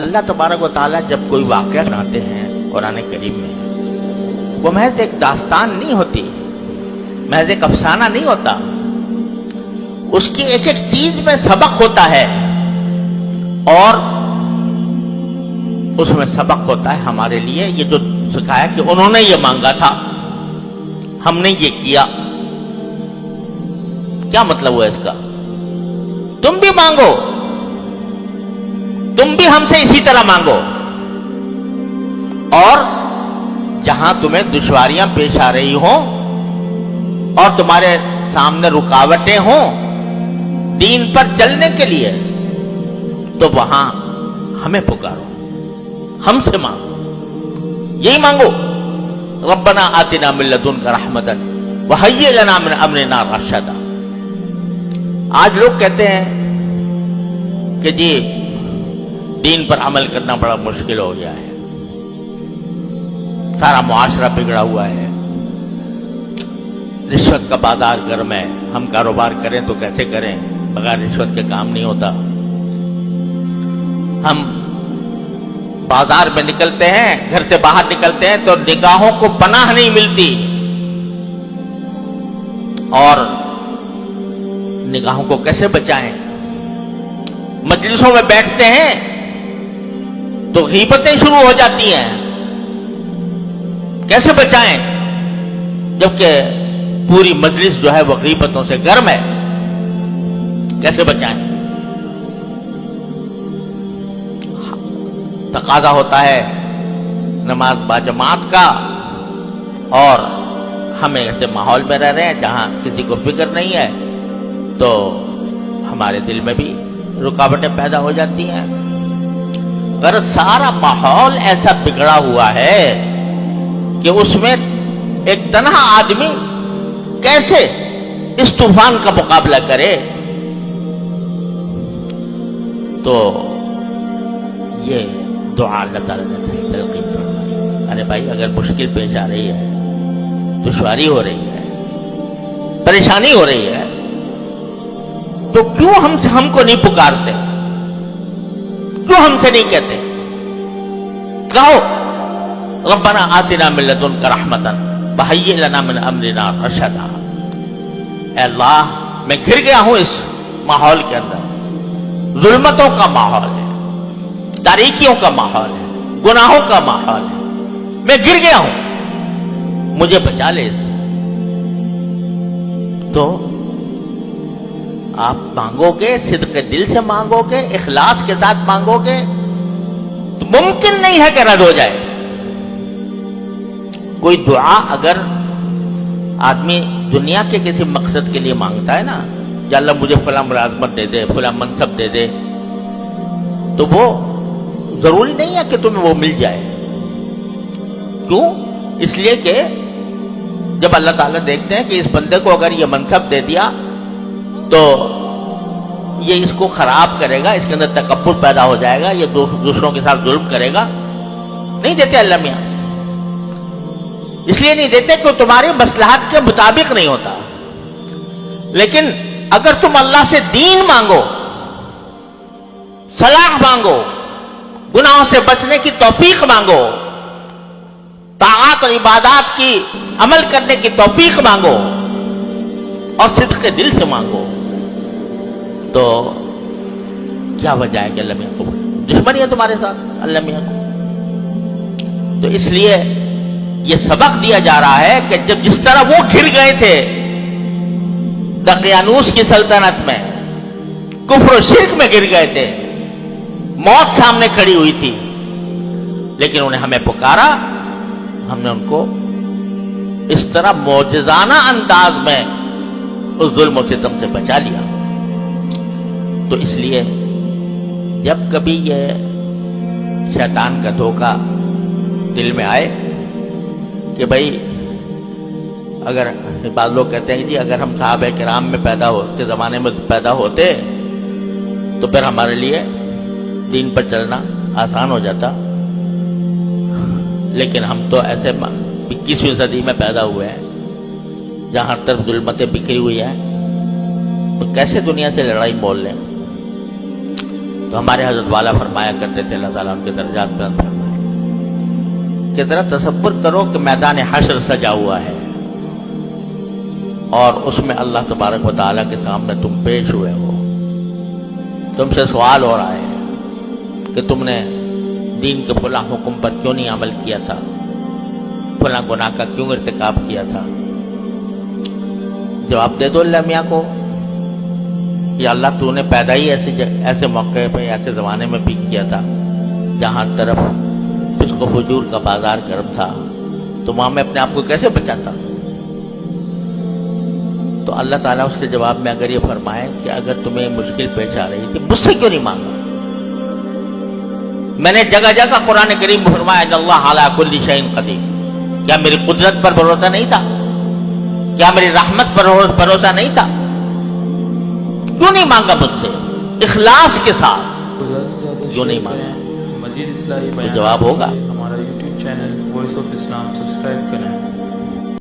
اللہ تبارک و تعالیٰ جب کوئی واقعہ سناتے ہیں قرآن کریم میں، وہ محض ایک داستان نہیں ہوتی، محض ایک افسانہ نہیں ہوتا، اس کی ایک ایک چیز میں سبق ہوتا ہے، اور اس میں سبق ہوتا ہے ہمارے لیے یہ جو سکھایا کہ انہوں نے یہ مانگا تھا، ہم نے یہ کیا۔ کیا مطلب ہوا اس کا؟ تم بھی مانگو، تم بھی ہم سے اسی طرح مانگو، اور جہاں تمہیں دشواریاں پیش آ رہی ہوں اور تمہارے سامنے رکاوٹیں ہوں دین پر چلنے کے لیے، تو وہاں ہمیں پکارو، ہم سے مانگو، یہی مانگو، ربنا آتنا من لدنک رحمتا وہیئ لنا من امرنا رشدا۔ آج لوگ کہتے ہیں کہ جی دین پر عمل کرنا بڑا مشکل ہو گیا ہے، سارا معاشرہ بگڑا ہوا ہے، رشوت کا بازار گرم ہے، ہم کاروبار کریں تو کیسے کریں، بغیر رشوت کے کام نہیں ہوتا، ہم بازار میں نکلتے ہیں، گھر سے باہر نکلتے ہیں تو نگاہوں کو پناہ نہیں ملتی، اور نگاہوں کو کیسے بچائیں؟ مجلسوں میں بیٹھتے ہیں تو غیبتیں شروع ہو جاتی ہیں، کیسے بچائیں جبکہ پوری مجلس جو ہے وہ غیبتوں سے گرم ہے؟ کیسے بچائیں؟ تقاضا ہوتا ہے نماز باجماعت کا، اور ہمیں ایسے ماحول میں رہ رہے ہیں جہاں کسی کو فکر نہیں ہے، تو ہمارے دل میں بھی رکاوٹیں پیدا ہو جاتی ہیں۔ اگر سارا ماحول ایسا بگڑا ہوا ہے کہ اس میں ایک تنہا آدمی کیسے اس طوفان کا مقابلہ کرے، تو یہ دعا اللہ تعالیٰ نے تلقین فرمائی، ارے بھائی اگر مشکل پیش آ رہی ہے، دشواری ہو رہی ہے، پریشانی ہو رہی ہے، تو کیوں ہم کو نہیں پکارتے؟ کیوں ہم سے نہیں کہتے؟ کہو ربنا آتنا من لدنک رحمتا وہیئ لنا من امرنا رشدا۔ اے اللہ میں گر گیا ہوں اس ماحول کے اندر، ظلمتوں کا ماحول ہے، تاریکیوں کا ماحول ہے، گناہوں کا ماحول ہے، میں گر گیا ہوں، مجھے بچا لے اس سے۔ تو آپ مانگو گے، صدق دل سے مانگو گے، اخلاص کے ساتھ مانگو گے، تو ممکن نہیں ہے کہ رد ہو جائے۔ کوئی دعا اگر آدمی دنیا کے کسی مقصد کے لیے مانگتا ہے نا، یا اللہ مجھے فلاں ملازمت دے دے، فلاں منصب دے دے، تو وہ ضروری نہیں ہے کہ تمہیں وہ مل جائے۔ کیوں؟ اس لیے کہ جب اللہ تعالیٰ دیکھتے ہیں کہ اس بندے کو اگر یہ منصب دے دیا تو یہ اس کو خراب کرے گا، اس کے اندر تکبر پیدا ہو جائے گا، یہ دوسروں کے ساتھ ظلم کرے گا، نہیں دیتے اللہ میاں۔ اس لیے نہیں دیتے کہ تمہاری مصلحت کے مطابق نہیں ہوتا۔ لیکن اگر تم اللہ سے دین مانگو، صلاح مانگو، گناہوں سے بچنے کی توفیق مانگو، طاعات اور عبادات کی عمل کرنے کی توفیق مانگو، اور صدق کے دل سے مانگو، تو کیا وجہ ہے کہ اللہ میاں کو دشمنی ہے تمہارے ساتھ اللہ میاں کو؟ تو اس لیے یہ سبق دیا جا رہا ہے کہ جب جس طرح وہ گر گئے تھے دقیانوس کی سلطنت میں، کفر و شرک میں گر گئے تھے، موت سامنے کھڑی ہوئی تھی، لیکن انہیں ہمیں پکارا، ہم نے ان کو اس طرح معجزانہ انداز میں اس ظلم و ستم سے بچا لیا۔ تو اس لیے جب کبھی یہ شیطان کا دھوکہ دل میں آئے کہ بھائی اگر بعض لوگ کہتے ہیں کہ جی اگر ہم صحابہ کرام میں کے زمانے میں پیدا ہوتے تو پھر ہمارے لیے دین پر چلنا آسان ہو جاتا، لیکن ہم تو ایسے 21ویں صدی میں پیدا ہوئے ہیں جہاں ہر طرف ظلمتیں بکھری ہوئی ہیں، تو کیسے دنیا سے لڑائی مول لیں؟ تو ہمارے حضرت والا فرمایا کرتے تھے اللہ تعالیٰ ان کے درجات بلند فرمائے کہ ذرا تصور کرو کہ میدان حشر سجا ہوا ہے اور اس میں اللہ تبارک و تعالیٰ کے سامنے تم پیش ہوئے ہو، تم سے سوال ہو رہا ہے کہ تم نے دین کے فلاں حکم پر کیوں نہیں عمل کیا تھا، فلاں گناہ کا کیوں ارتکاب کیا تھا؟ جواب دے دو اللہ میاں کو، یا اللہ تو نے پیدا ہی ایسے موقع پہ ایسے زمانے میں بھی کیا تھا جہاں طرف فسق و فجور کا بازار گرم تھا، تو وہاں میں اپنے آپ کو کیسے بچاتا؟ تو اللہ تعالیٰ اس کے جواب میں اگر یہ فرمائے کہ اگر تمہیں مشکل پیش آ رہی تھی مجھ سے کیوں نہیں مانگا؟ میں نے جگہ جگہ قرآن کریم میں فرمایا ان اللہ علی کل شیء قدیر، کیا میری قدرت پر بھروسہ نہیں تھا؟ کیا میری رحمت پر بھروسہ نہیں تھا؟ کیوں نہیں مانگا مجھ سے اخلاص کے ساتھ؟ کیوں نہیں مانگا؟ مزید اصلاحی تو جواب ہوگا ہمارا YouTube channel voice of Islam subscribe کریں۔